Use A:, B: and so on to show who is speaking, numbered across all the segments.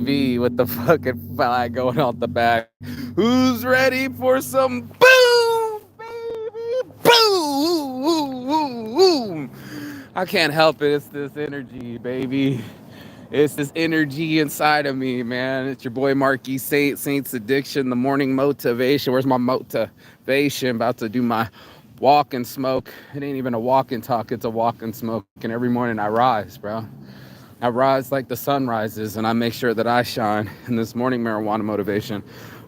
A: TV with the fucking flag going out the back. Who's ready for some boom, baby? Boom! I can't help it. It's this energy, baby. It's this energy inside of me, man. It's your boy Marquis Saints Addiction, the morning motivation. Where's my motivation? About to do my walk and smoke. It ain't even a walk and talk, it's a walk and smoke. And every morning I rise, bro. I rise like the sun rises, and I make sure that I shine. In this morning marijuana motivation,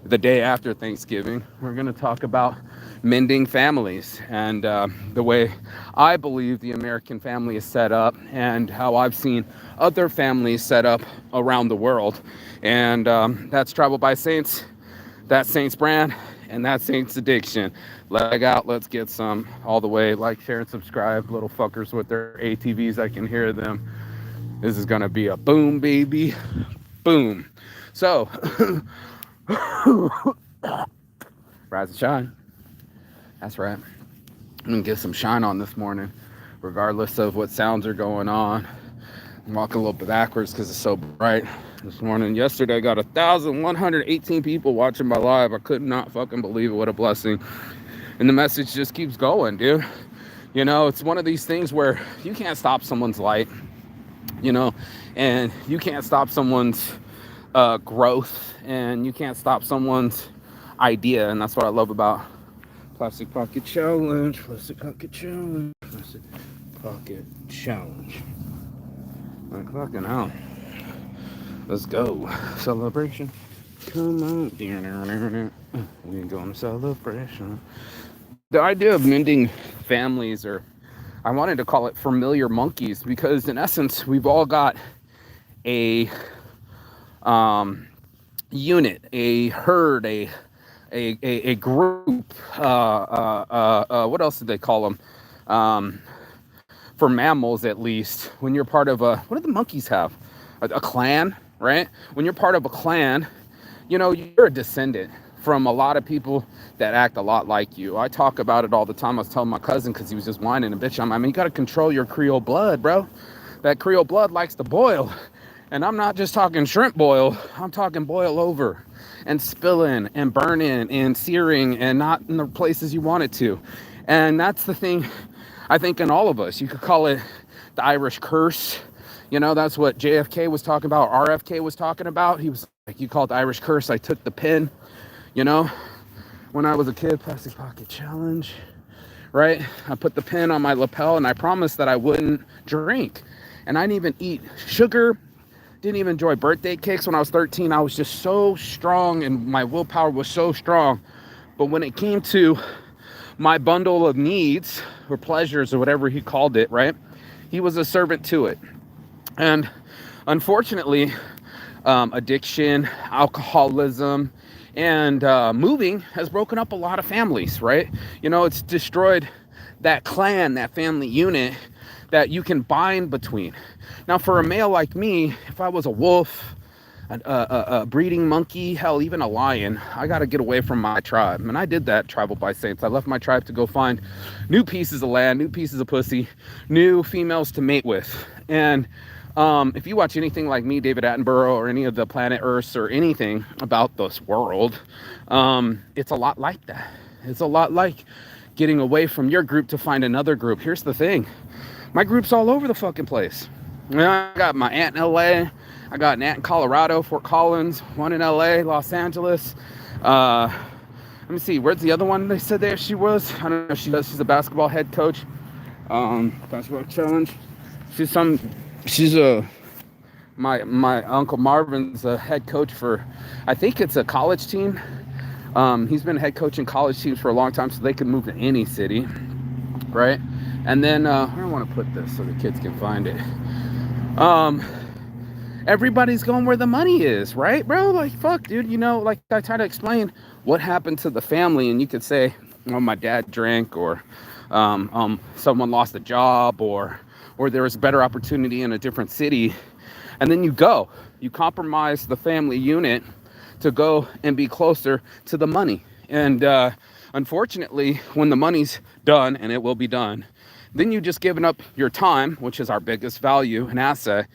A: the day after Thanksgiving, we're going to talk about mending families and the way I believe the American family is set up and how I've seen other families set up around the world. And that's Travel by Saints, that's Saints brand, and that's Saints Addiction. Leg out, let's get some all the way. Like, share, and subscribe. Little fuckers with their ATVs, I can hear them. This is gonna be a boom, baby, boom. So, rise and shine. That's right. I'm gonna get some shine on this morning, regardless of what sounds are going on. I'm walking a little bit backwards because it's so bright this morning. Yesterday, I got 1,118 people watching my live. I could not fucking believe it. What a blessing. And the message just keeps going, dude. You know, it's one of these things where you can't stop someone's light. You know, and you can't stop someone's growth, and you can't stop someone's idea. And that's what I love about Plastic Pocket Challenge. Plastic Pocket Challenge. Plastic Pocket Challenge. Like fucking hell. Let's go. Celebration. Come on. We go on celebration. The idea of mending families, or I wanted to call it familiar monkeys, because in essence, we've all got a unit, a herd, a group. What else did they call them? For mammals, at least, when you're part of what do the monkeys have? A clan, right? When you're part of a clan, you know, you're a descendant from a lot of people that act a lot like you. I talk about it all the time. I was telling my cousin, because he was just whining and bitching. I mean, you got to control your Creole blood, bro. That Creole blood likes to boil. And I'm not just talking shrimp boil. I'm talking boil over and spilling and burning and searing and not in the places you want it to. And that's the thing, I think, in all of us. You could call it the Irish curse. You know, that's what JFK was talking about. RFK was talking about. He was like, you call it the Irish curse. I took the pen. You know, when I was a kid, Plastic Pocket Challenge, right? I put the pin on my lapel and I promised that I wouldn't drink. And I didn't even eat sugar, didn't even enjoy birthday cakes when I was 13. I was just so strong and my willpower was so strong. But when it came to my bundle of needs or pleasures or whatever he called it, right? He was a servant to it. And unfortunately, addiction, alcoholism, and moving has broken up a lot of families, right? You know, it's destroyed that clan, that family unit that you can bind between. Now, for a male like me, if I was a wolf, a breeding monkey, hell, even a lion, I got to get away from my tribe. And I did that, Travel by Saints. I left my tribe to go find new pieces of land, new pieces of pussy, new females to mate with. And if you watch anything like me, David Attenborough, or any of the Planet Earths or anything about this world, it's a lot like that. It's a lot like getting away from your group to find another group. Here's the thing. My group's all over the fucking place. I got my aunt in LA. I got an aunt in Colorado, Fort Collins, one in LA, Los Angeles. Let me see, where's the other one they said there she was? I don't know, she's a basketball head coach. Basketball challenge. My Uncle Marvin's a head coach for, I think it's a college team. He's been head coaching college teams for a long time, so they can move to any city, right? And then, I don't want to put this so the kids can find it. Everybody's going where the money is, right, bro? Like, fuck, dude, you know, like I try to explain what happened to the family, and you could say, oh, my dad drank, or someone lost a job, or there was a better opportunity in a different city. And then you compromise the family unit to go and be closer to the money. And unfortunately, when the money's done, and it will be done, then you just given up your time, which is our biggest value and asset,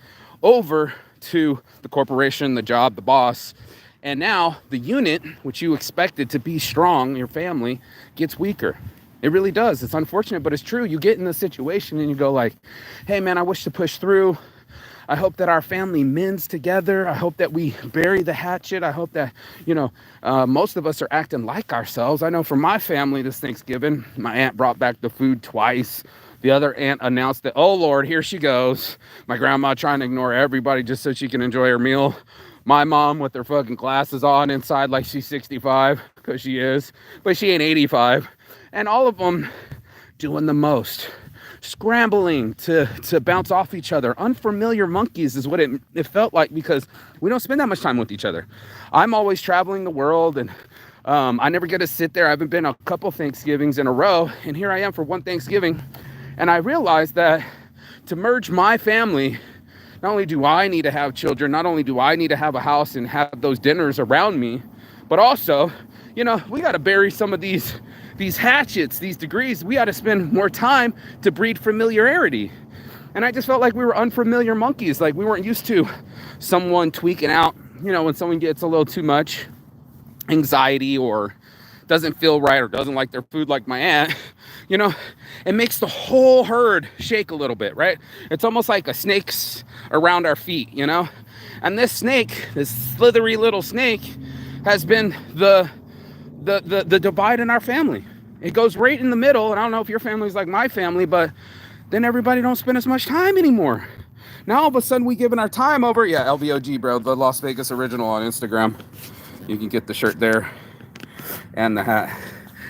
A: over to the corporation, the job, the boss. And now the unit, which you expected to be strong, your family, gets weaker. It really does. It's unfortunate, but it's true. You get in the situation and you go like, hey man, I wish to push through. I hope that our family mends together. I hope that we bury the hatchet. I hope that, most of us are acting like ourselves. I know for my family this Thanksgiving, my aunt brought back the food twice. The other aunt announced that, oh Lord, here she goes. My grandma trying to ignore everybody just so she can enjoy her meal. My mom with her fucking glasses on inside like she's 65, because she is, but she ain't 85. And all of them doing the most. Scrambling to bounce off each other. Unfamiliar monkeys is what it felt like, because we don't spend that much time with each other. I'm always traveling the world, and I never get to sit there. I haven't been a couple Thanksgivings in a row, and here I am for one Thanksgiving, and I realized that to merge my family, not only do I need to have children, not only do I need to have a house and have those dinners around me, but also, we got to bury some of these hatchets, these degrees. We got to spend more time to breed familiarity. And I just felt like we were unfamiliar monkeys. Like we weren't used to someone tweaking out, when someone gets a little too much anxiety or doesn't feel right or doesn't like their food, like my aunt, it makes the whole herd shake a little bit, right? It's almost like a snake's around our feet, And this snake, this slithery little snake, has been the divide in our family. It goes right in the middle, and I don't know if your family's like my family, but then everybody don't spend as much time anymore. Now all of a sudden we giving our time over, LVOG, bro, the Las Vegas original on Instagram. You can get the shirt there and the hat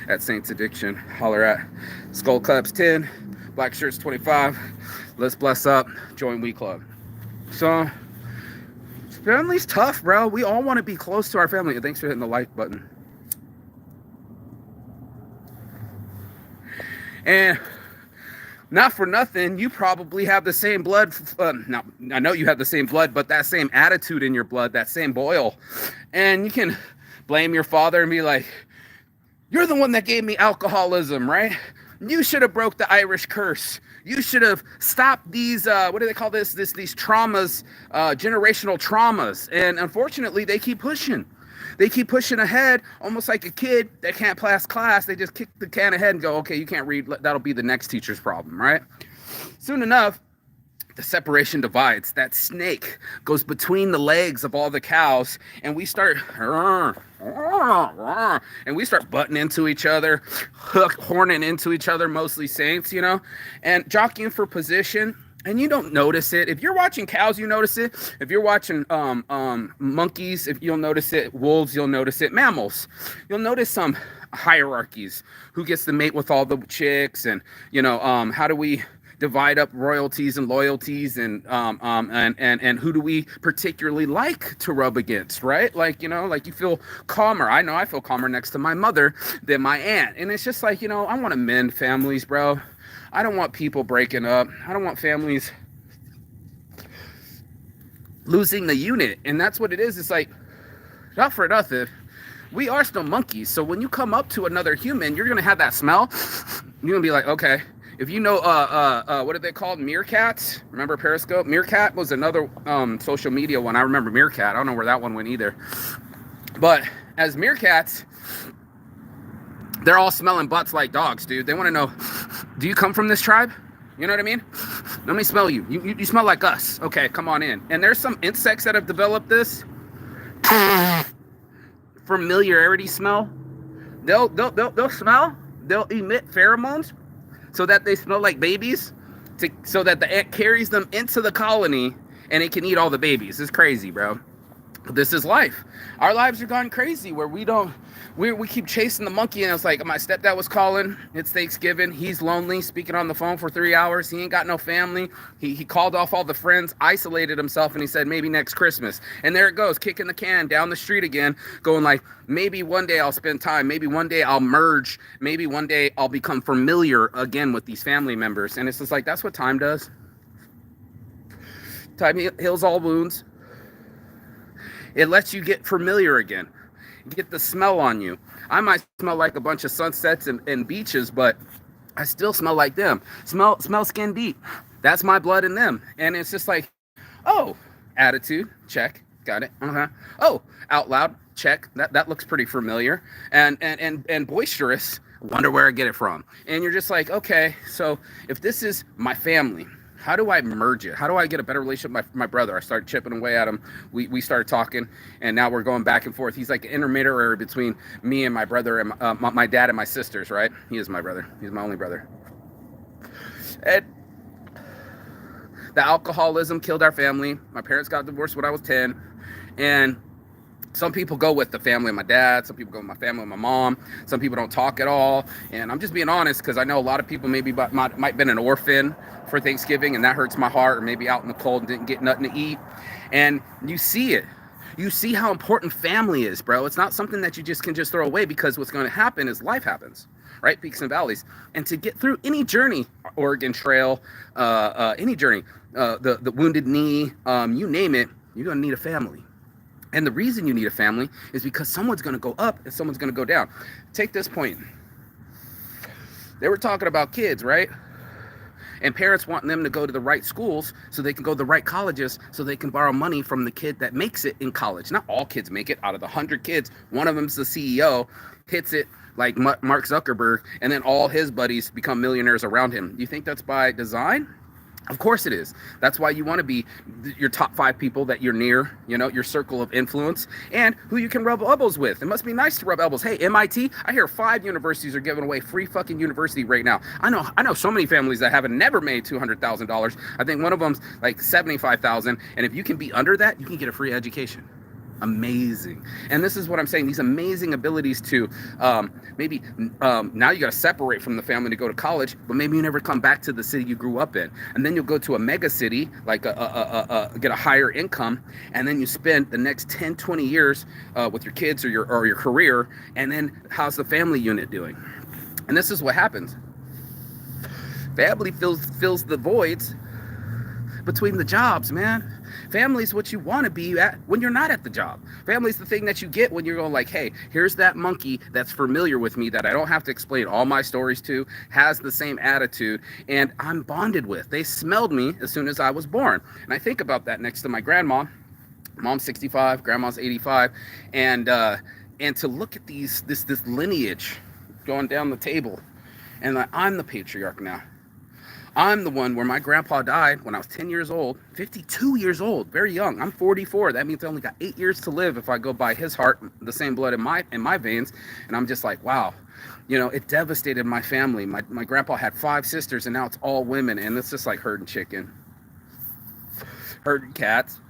A: at Saints Addiction. Holler at Skull Cups 10, black shirts 25. Let's bless up, join We Club. So family's tough, bro. We all want to be close to our family. Thanks for hitting the like button. And not for nothing, you probably have the same blood. Now, I know you have the same blood, but that same attitude in your blood, that same boil. And you can blame your father and be like, you're the one that gave me alcoholism, right? You should have broke the Irish curse. You should have stopped these, what do they call this? These traumas, generational traumas. And unfortunately, they keep pushing. They keep pushing ahead, almost like a kid that can't pass class. They just kick the can ahead and go, okay, you can't read. That'll be the next teacher's problem, right? Soon enough, the separation divides. That snake goes between the legs of all the cows, and we start butting into each other, horning into each other, mostly saints, and jockeying for position. And you don't notice it. If you're watching cows, you notice it. If you're watching monkeys, you'll notice it. Wolves, you'll notice it. Mammals, you'll notice some hierarchies. Who gets to mate with all the chicks, and how do we divide up royalties and loyalties, and who do we particularly like to rub against, right? Like you feel calmer. I know I feel calmer next to my mother than my aunt, and it's just like I want to mend families, bro. I don't want people breaking up. I don't want families losing the unit. And that's what it is. It's like, not for nothing, we are still monkeys. So when you come up to another human, you're going to have that smell. You're going to be like, okay. If what are they called? Meerkats? Remember Periscope? Meerkat was another social media one. I remember Meerkat. I don't know where that one went either. But as meerkats, they're all smelling butts like dogs, dude. They want to know, do you come from this tribe? You know what I mean? Let me smell you. You smell like us. Okay, come on in. And there's some insects that have developed this familiarity smell. They'll smell. They'll emit pheromones so that they smell like babies, so that the ant carries them into the colony and it can eat all the babies. It's crazy, bro. This is life. Our lives are gone crazy where we keep chasing the monkey, and it's like my stepdad was calling. It's Thanksgiving. He's lonely, speaking on the phone for 3 hours. He ain't got no family. He called off all the friends, isolated himself, and he said maybe next Christmas. And there it goes, kicking the can down the street again, going like, maybe one day I'll spend time. Maybe one day I'll merge. Maybe one day I'll become familiar again with these family members. And it's just like, that's what time does. Time heals all wounds. It lets you get familiar again, get the smell on you. I might smell like a bunch of sunsets and beaches, but I still smell like them. Smell skin deep. That's my blood in them. And it's just like, oh, Attitude, check, got it. Oh, out loud, check. That looks pretty familiar. And boisterous, wonder where I get it from. And you're just like, okay, so if this is my family, how do I merge it? How do I get a better relationship with my brother? I started chipping away at him. We started talking, and now we're going back and forth. He's like an intermediary between me and my brother and my dad and my sisters, right? He is my brother. He's my only brother. And the alcoholism killed our family. My parents got divorced when I was 10. And some people go with the family of my dad. Some people go with my family of my mom. Some people don't talk at all. And I'm just being honest because I know a lot of people maybe might have been an orphan for Thanksgiving, and that hurts my heart, or maybe out in the cold and didn't get nothing to eat. And you see it. You see how important family is, bro. It's not something that you just can throw away, because what's going to happen is life happens, right? Peaks and valleys. And to get through any journey, Oregon Trail, any journey, the Wounded Knee, you name it, you're going to need a family. And the reason you need a family is because someone's going to go up and someone's going to go down. Take this point. They were talking about kids, right? And parents wanting them to go to the right schools so they can go to the right colleges so they can borrow money from the kid that makes it in college. Not all kids make it. Out of the 100 kids, one of them's the CEO, hits it like Mark Zuckerberg, and then all his buddies become millionaires around him. Do you think that's by design? Of course it is. That's why you want to be your top 5 people that you're near, your circle of influence, and who you can rub elbows with. It must be nice to rub elbows. Hey, MIT, I hear 5 universities are giving away free fucking university right now. I know so many families that haven't never made $200,000. I think one of them's like $75,000. And if you can be under that, you can get a free education. Amazing. And this is what I'm saying, these amazing abilities to maybe now you got to separate from the family to go to college, but maybe you never come back to the city you grew up in, and then you'll go to a mega city, like get a higher income, and then you spend the next 10-20 years with your kids or your career, and then how's the family unit doing? And this is what happens. Family fills the voids between the jobs, man. Family's what you want to be at when you're not at the job. Family's the thing that you get when you're going like, hey, here's that monkey that's familiar with me that I don't have to explain all my stories to, has the same attitude, and I'm bonded with. They smelled me as soon as I was born. And I think about that next to my grandma. Mom's 65, grandma's 85, and to look at this lineage going down the table, and like, I'm the patriarch now. I'm the one where my grandpa died when I was 10 years old, 52 years old, very young. I'm 44. That means I only got 8 years to live if I go by his heart, the same blood in my veins. And I'm just like, wow, it devastated my family. My grandpa had 5 sisters, and now it's all women. And it's just like herding chicken, herding cats.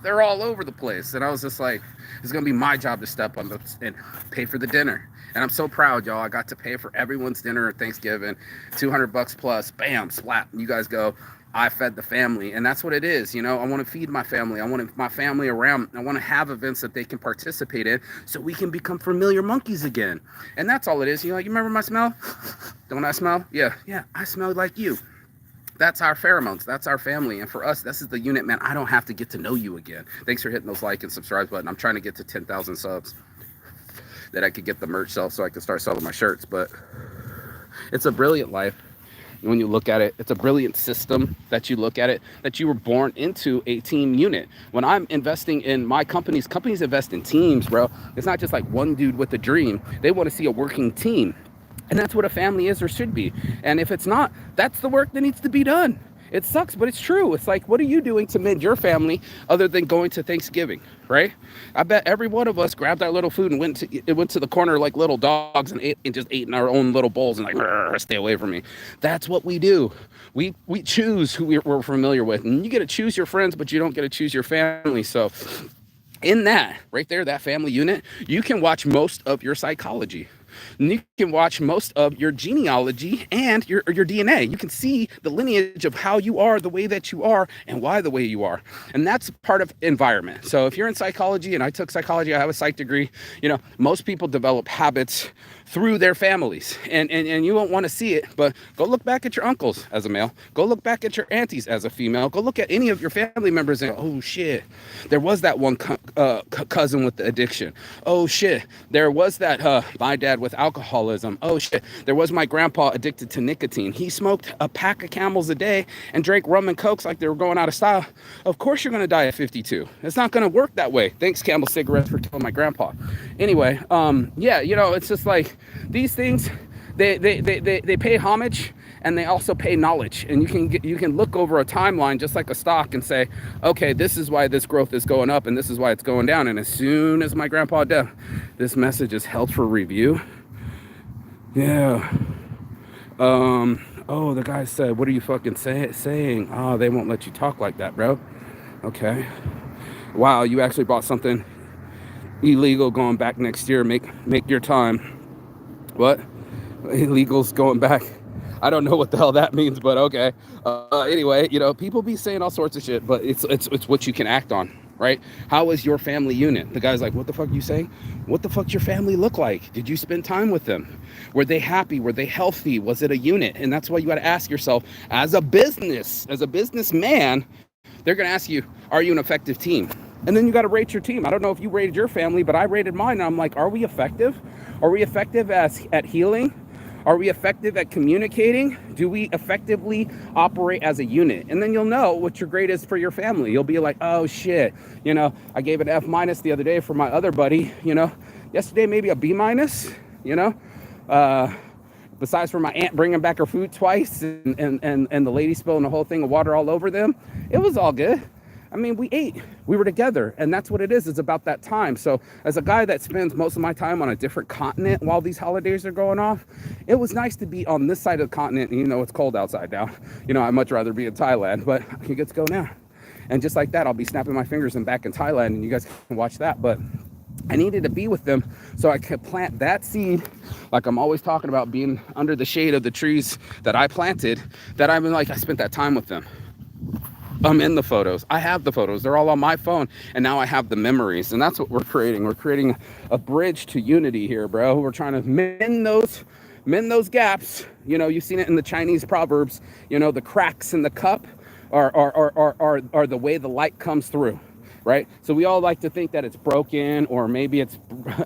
A: They're all over the place. And I was just like, it's going to be my job to step on and pay for the dinner. And I'm so proud, y'all. I got to pay for everyone's dinner at Thanksgiving, $200 plus, bam, slap. You guys go, I fed the family. And that's what it is. I want to feed my family. I want my family around. I want to have events that they can participate in so we can become familiar monkeys again. And that's all it is. You remember my smell? Don't I smell? Yeah, I smell like you. That's our pheromones. That's our family. And for us, this is the unit, man. I don't have to get to know you again. Thanks for hitting those like and subscribe button. I'm trying to get to 10,000 subs that I could get the merch sell so I could start selling my shirts. But it's a brilliant life when you look at it. It's a brilliant system that you look at it, that you were born into a team unit. When I'm investing in my companies invest in teams, bro. It's not just like one dude with a dream. They want to see a working team. And that's what a family is or should be. And if it's not, that's the work that needs to be done. It sucks, but it's true. It's like, what are you doing to mend your family other than going to Thanksgiving, right? I bet every one of us grabbed our little food and went to the corner like little dogs and just ate in our own little bowls and like, stay away from me. That's what we do. We choose who we're familiar with. And you get to choose your friends, but you don't get to choose your family. So in that, right there, that family unit, you can watch most of your psychology. And you can watch most of your genealogy and your DNA. You can see the lineage of how you are the way that you are and why the way you are. And that's part of environment. So if you're in psychology, and I took psychology, I have a psych degree, most people develop habits through their families. And you won't want to see it, but go look back at your uncles as a male. Go look back at your aunties as a female. Go look at any of your family members and, oh shit, there was that one cousin with the addiction. Oh shit, there was that, my dad with alcoholism. Oh shit, there was my grandpa addicted to nicotine. He smoked a pack of Camels a day and drank rum and cokes like they were going out of style. Of course you're going to die at 52. It's not going to work that way. Thanks, Camel cigarettes, for killing my grandpa. Anyway, yeah, you know, it's just like these things, they pay homage, and they also pay knowledge. And you can look over a timeline just like a stock and say, okay, this is why this growth is going up and this is why it's going down. And as soon as my grandpa died, this message is held for review. Yeah. Oh, the guy said, what are you fucking saying? Oh, they won't let you talk like that, bro. Okay. Wow, you actually bought something illegal going back next year. Make your time. What? Illegals going back. I don't know what the hell that means, but okay. Anyway, you know, people be saying all sorts of shit, but it's what you can act on, right? How is your family unit? The guy's like, what the fuck are you saying? What the fuck's your family look like? Did you spend time with them? Were they happy? Were they healthy? Was it a unit? And that's why you got to ask yourself, as a businessman, they're going to ask you, are you an effective team? And then you got to rate your team. I don't know if you rated your family, but I rated mine. And I'm like, are we effective? Are we effective at healing? Are we effective at communicating? Do we effectively operate as a unit? And then you'll know what your grade is for your family. You'll be like, oh shit, you know, I gave an F- the other day for my other buddy, you know, yesterday maybe a B-, you know, besides for my aunt bringing back her food twice and the lady spilling a whole thing of water all over them. It was all good. I mean, we ate, we were together, and that's what it is. It's about that time. So as a guy that spends most of my time on a different continent while these holidays are going off, it was nice to be on this side of the continent. And you know, it's cold outside now. You know, I'd much rather be in Thailand, but I can get to go now. And just like that, I'll be snapping my fingers and back in Thailand, and you guys can watch that. But I needed to be with them so I could plant that seed, like I'm always talking about, being under the shade of the trees that I planted, that I spent that time with them. I'm in the photos. I have the photos. They're all on my phone. And now I have the memories. And that's what we're creating. We're creating a bridge to unity here, bro. We're trying to mend those gaps. You know, you've seen it in the Chinese proverbs. You know, the cracks in the cup are the way the light comes through, right? So we all like to think that it's broken, or maybe it's,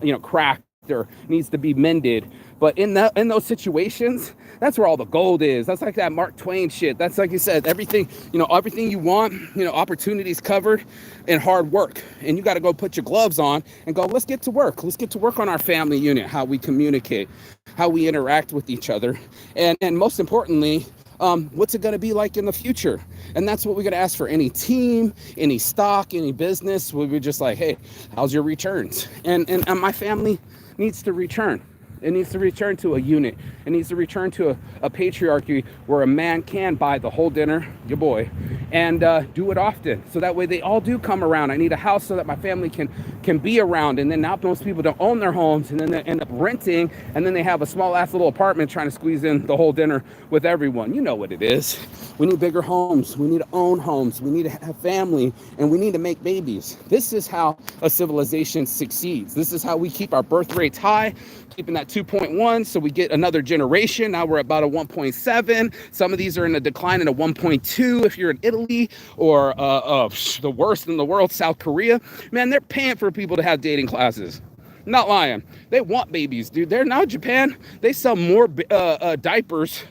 A: you know, cracked or needs to be mended. But in those situations, that's where all the gold is. That's like that Mark Twain shit. That's, like you said, everything you want, you know, opportunities covered and hard work. And you got to go put your gloves on and go, let's get to work. Let's get to work on our family unit, how we communicate, how we interact with each other. And most importantly, what's it going to be like in the future? And that's what we're going to ask for any team, any stock, any business. We're just like, hey, how's your returns? And my family needs to return. It needs to return to a unit. It needs to return to a patriarchy where a man can buy the whole dinner, your boy, and do it often. So that way they all do come around. I need a house so that my family can be around. And then now most people don't own their homes, and then they end up renting, and then they have a small ass little apartment trying to squeeze in the whole dinner with everyone. You know what it is. We need bigger homes. We need to own homes. We need to have family, and we need to make babies. This is how a civilization succeeds. This is how we keep our birth rates high, keeping that 2.1, so we get another generation. Now we're about a 1.7. Some of these are in a decline in a 1.2 if you're in Italy, or the worst in the world, South Korea. Man, they're paying for people to have dating classes. Not lying. They want babies, dude. They're now Japan. They sell more diapers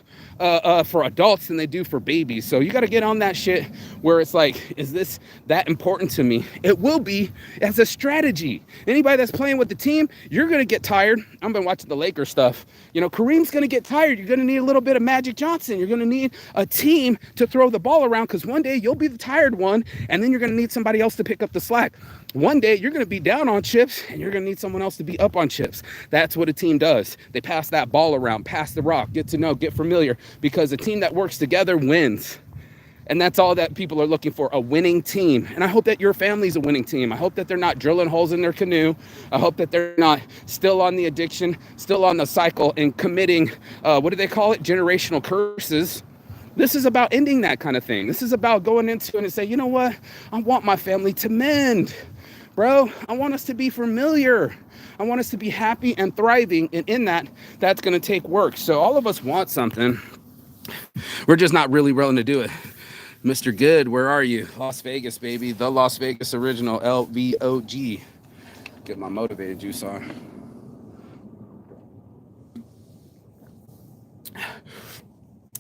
A: for adults than they do for babies. So you got to get on that shit where it's like, is this that important to me? It will be as a strategy. Anybody that's playing with the team, you're going to get tired. I've been watching the Lakers stuff. You know, Kareem's going to get tired. You're going to need a little bit of Magic Johnson. You're going to need a team to throw the ball around, because one day you'll be the tired one, and then you're going to need somebody else to pick up the slack. One day you're going to be down on chips, and you're going to need someone else to be up on chips. That's what a team does. They pass that ball around, pass the rock, get to know, get familiar, because a team that works together wins. And that's all that people are looking for, a winning team. And I hope that your family's a winning team. I hope that they're not drilling holes in their canoe. I hope that they're not still on the addiction, still on the cycle, and committing, what do they call it? Generational curses. This is about ending that kind of thing. This is about going into it and say, you know what? I want my family to mend. Bro, I want us to be familiar. I want us to be happy and thriving. And in that, that's going to take work. So all of us want something. We're just not really willing to do it. Mr. Good, where are you? Las Vegas, baby. The Las Vegas original, LVOG. Get my motivated juice on.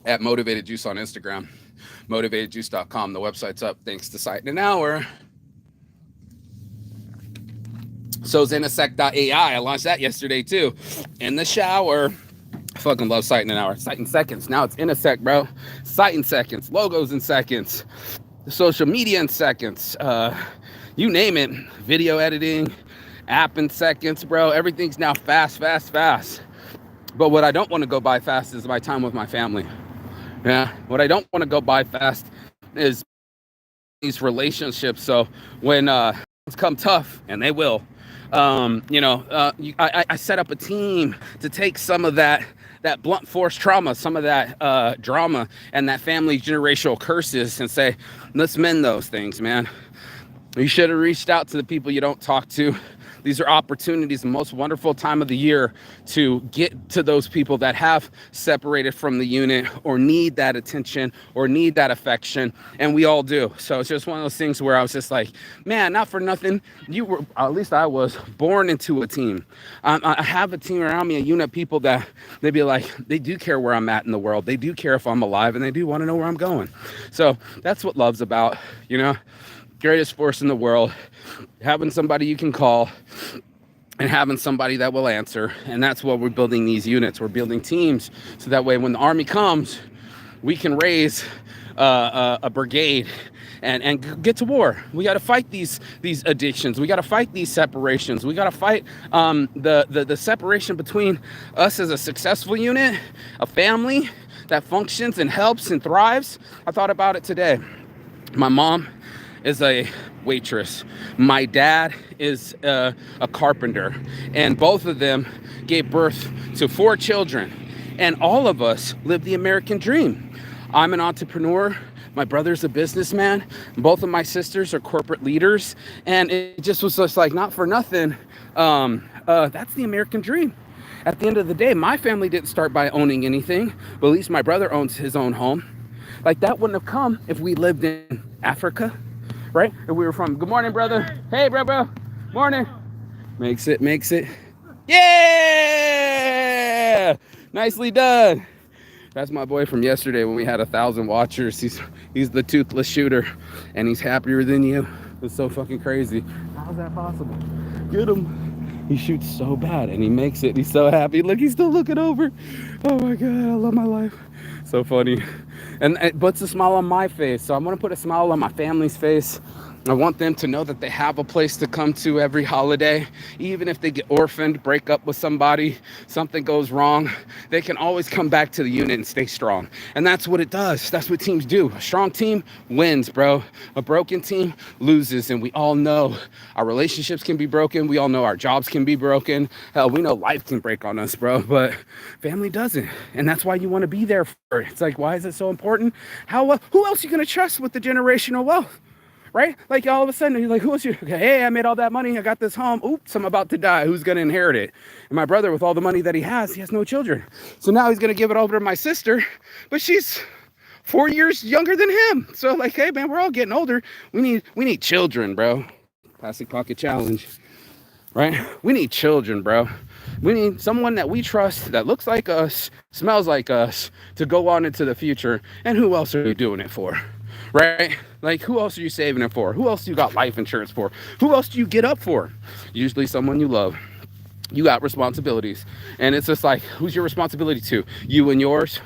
A: at Motivated Juice on Instagram, motivatedjuice.com. The website's up thanks to Sight in an Hour. So Zenasec.ai, I launched that yesterday too. In the shower. I fucking love Sight in an Hour. Sight in seconds. Now it's in a sec, bro. Sight in seconds. Logos in seconds. Social media in seconds. You name it. Video editing, app in seconds, bro. Everything's now fast. But what I don't want to go by fast is my time with my family. Yeah. What I don't want to go by fast is these relationships. So when it's come tough, and they will, I set up a team to take some of that blunt force trauma, some of that drama and that family generational curses and say, let's mend those things, man. You should have reached out to the people you don't talk to. These are opportunities, the most wonderful time of the year to get to those people that have separated from the unit or need that attention or need that affection. And we all do. So it's just one of those things where I was just like, man, not for nothing. You were, at least I was, born into a team. I have a team around me, a unit of people that they be like, they do care where I'm at in the world. They do care if I'm alive, and they do want to know where I'm going. So that's what love's about, greatest force in the world, having somebody you can call and having somebody that will answer. And that's what we're building these units. We're building teams so that way when the army comes, we can raise a brigade and get to war. We got to fight these addictions. We got to fight these separations. We got to fight the separation between us as a successful unit, a family that functions and helps and thrives. I thought about it today. My mom is a waitress. My dad is a carpenter. And both of them gave birth to 4 children. And all of us live the American dream. I'm an entrepreneur. My brother's a businessman. Both of my sisters are corporate leaders. And it just was just like, not for nothing. That's the American dream. At the end of the day, my family didn't start by owning anything, but at least my brother owns his own home. Like that wouldn't have come if we lived in Africa. Right? And we were from, good morning, brother. Hey, bro. Morning. Makes it. Yeah! Nicely done. That's my boy from yesterday when we had 1,000 watchers. He's the toothless shooter, and he's happier than you. It's so fucking crazy. How's that possible? Get him. He shoots so bad, and he makes it. He's so happy. Look, he's still looking over. Oh my God, I love my life. So funny. And it puts a smile on my face. So I'm going to put a smile on my family's face. I want them to know that they have a place to come to every holiday. Even if they get orphaned, break up with somebody, something goes wrong, they can always come back to the unit and stay strong. And that's what it does. That's what teams do. A strong team wins, bro. A broken team loses. And we all know our relationships can be broken. We all know our jobs can be broken. Hell, we know life can break on us, bro. But family doesn't. And that's why you want to be there for it. It's like, why is it so important? Who else are you going to trust with the generational wealth? Right? Like all of a sudden, you're like, who is you? Okay, hey, I made all that money. I got this home. Oops, I'm about to die. Who's going to inherit it? And my brother, with all the money that he has no children. So now he's going to give it over to my sister, but she's 4 years younger than him. So like, hey, man, we're all getting older. We need children, bro. Plastic Pocket Challenge, right? We need children, bro. We need someone that we trust, that looks like us, smells like us, to go on into the future. And who else are we doing it for? Right? Like, who else are you saving it for? Who else do you got life insurance for? Who else do you get up for? Usually someone you love. You got responsibilities. And it's just like, who's your responsibility to? You and yours?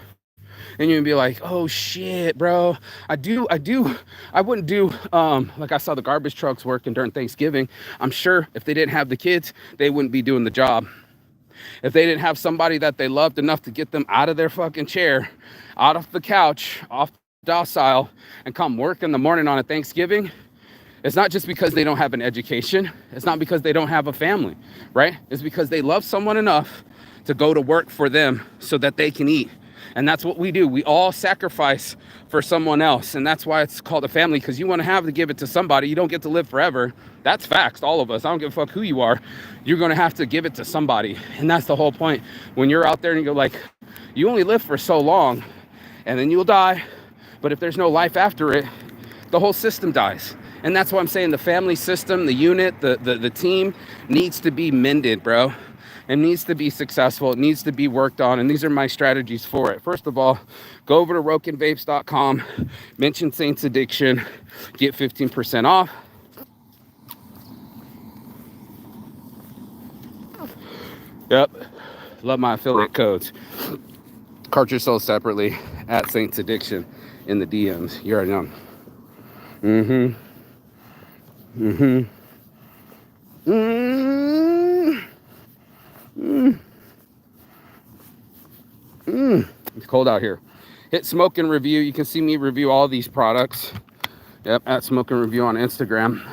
A: And you can be like, oh shit, bro. I wouldn't do, like I saw the garbage trucks working during Thanksgiving. I'm sure if they didn't have the kids, they wouldn't be doing the job. If they didn't have somebody that they loved enough to get them out of their fucking chair, out of the couch, off docile, and come work in the morning on a Thanksgiving, it's not just because they don't have an education. It's not because they don't have a family, right? It's because they love someone enough to go to work for them so that they can eat. And that's what we do. We all sacrifice for someone else. And that's why it's called a family, because you want to have to give it to somebody. You don't get to live forever. That's facts, all of us. I don't give a fuck who you are. You're going to have to give it to somebody. And that's the whole point. When you're out there and you're like, you only live for so long and then you'll die. But if there's no life after it, the whole system dies. And that's why I'm saying the family system, the unit, the team needs to be mended, bro. It needs to be successful. It needs to be worked on. And these are my strategies for it. First of all, go over to rokenvapes.com, mention Saints Addiction, get 15% off. Yep. Love my affiliate codes. Cartridge sold separately at Saints Addiction in the DMs. You already know. It's cold out here. Hit Smoke and Review. You can see me review all these products. Yep, at Smoke and Review on Instagram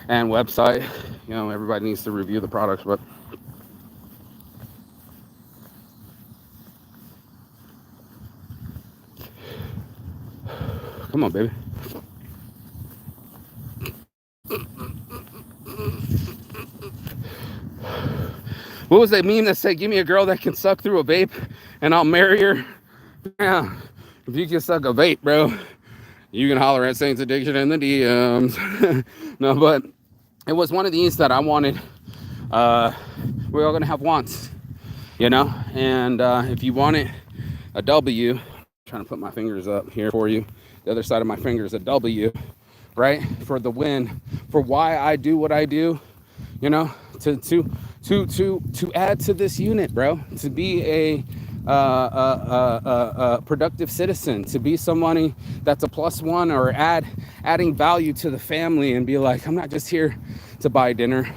A: and website. You know, everybody needs to review the products, but come on, baby. What was that meme that said, give me a girl that can suck through a vape and I'll marry her? Yeah, if you can suck a vape, bro, you can holler at Saints Addiction in the DMs. No, but it was one of these that I wanted. We're all going to have wants, you know? And if you want it, a W, I'm trying to put my fingers up here for you. The other side of my finger is a W, right? For the win, for why I do what I do, you know, to add to this unit, bro, to be a productive citizen, to be somebody that's a plus one or adding value to the family and be like, I'm not just here to buy dinner.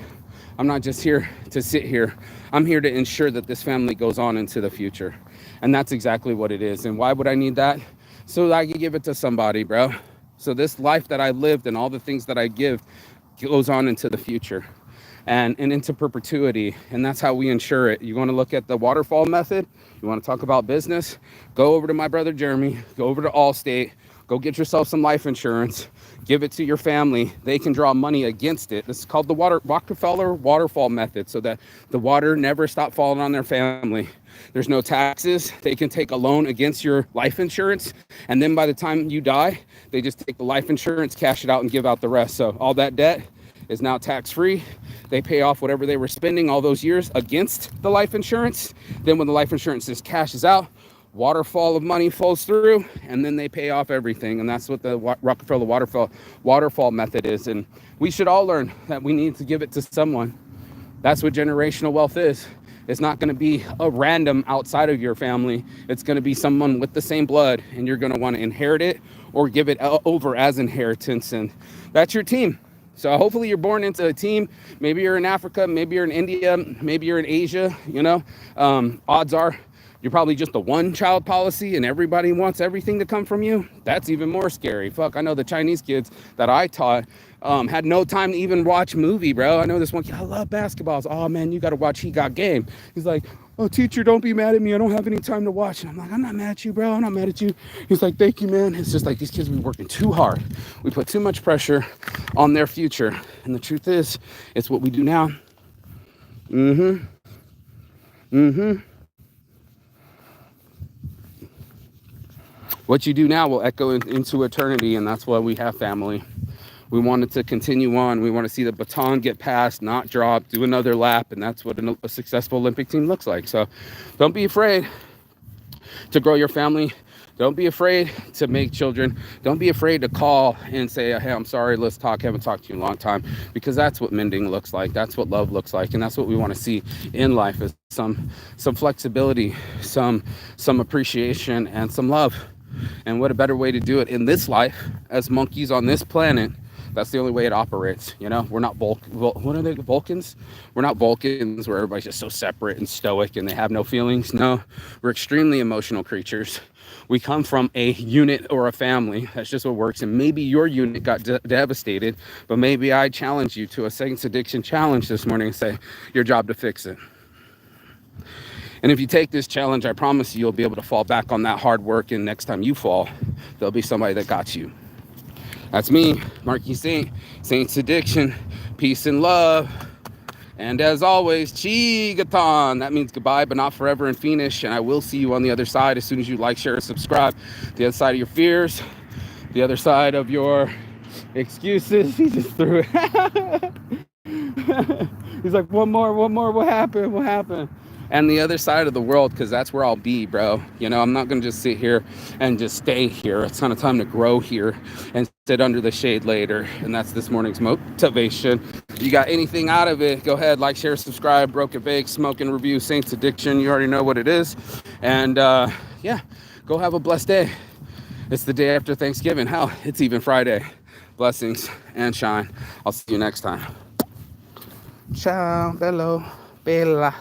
A: I'm not just here to sit here. I'm here to ensure that this family goes on into the future. And that's exactly what it is. And why would I need that? So that I can give it to somebody, bro. So this life that I lived and all the things that I give goes on into the future and into perpetuity. And that's how we ensure it. You want to look at the waterfall method? You want to talk about business? Go over to my brother Jeremy. Go over to Allstate. Go get yourself some life insurance. Give it to your family. They can draw money against it. This is called the Rockefeller waterfall method, so that the water never stops falling on their family. There's no taxes. They can take a loan against your life insurance, and then by the time you die, they just take the life insurance, cash it out, and give out the rest. So all that debt is now tax-free. They pay off whatever they were spending all those years against the life insurance. Then when the life insurance just cashes out, waterfall of money flows through, and then they pay off everything. And that's what the Rockefeller waterfall method is. And we should all learn that we need to give it to someone. That's what generational wealth is. It's not going to be a random outside of your family. It's going to be someone with the same blood, and you're going to want to inherit it or give it over as inheritance. And that's your team. So hopefully you're born into a team. Maybe you're in Africa, maybe you're in India, maybe you're in Asia, you know. Odds are you're probably just a one-child policy and everybody wants everything to come from you. That's even more scary. Fuck, I know the Chinese kids that I taught had no time to even watch movie, bro. I know this one kid, I love basketballs. Oh, man, you got to watch He Got Game. He's like, oh, teacher, don't be mad at me. I don't have any time to watch. And I'm like, I'm not mad at you, bro. I'm not mad at you. He's like, thank you, man. It's just like these kids be working too hard. We put too much pressure on their future. And the truth is, it's what we do now. What you do now will echo into eternity, and that's why we have family. We want it to continue on. We want to see the baton get passed, not drop, do another lap, and that's what a successful Olympic team looks like. So don't be afraid to grow your family. Don't be afraid to make children. Don't be afraid to call and say, hey, I'm sorry, let's talk. I haven't talked to you in a long time, because that's what mending looks like. That's what love looks like. And that's what we want to see in life, is some flexibility, some appreciation, and some love. And what a better way to do it in this life as monkeys on this planet. That's the only way it operates. You know, we're not what are they, Vulcans? We're not Vulcans where everybody's just so separate and stoic and they have no feelings. No, we're extremely emotional creatures. We come from a unit or a family. That's just what works. And maybe your unit got devastated, but maybe I challenge you to a Saints Addiction challenge this morning and say, your job to fix it. And if you take this challenge, I promise you'll be able to fall back on that hard work. And next time you fall, there'll be somebody that got you. That's me, Marquis Saint, Saints Addiction, peace and love. And as always, Chigaton. That means goodbye, but not forever in Phoenix. And I will see you on the other side as soon as you like, share, and subscribe. The other side of your fears, the other side of your excuses. He just threw it. He's like, one more, what happened, and the other side of the world, because that's where I'll be, bro. You know, I'm not gonna just sit here and just stay here. It's kind of time to grow here and sit under the shade later. And that's this morning's motivation. You got anything out of it, go ahead, like, share, subscribe. Broken Bake, Smoke and Review, Saints Addiction, you already know what it is. And yeah, go have a blessed day. It's the day after Thanksgiving. Hell, it's even Friday. Blessings and shine. I'll see you next time. Ciao, bello, bella.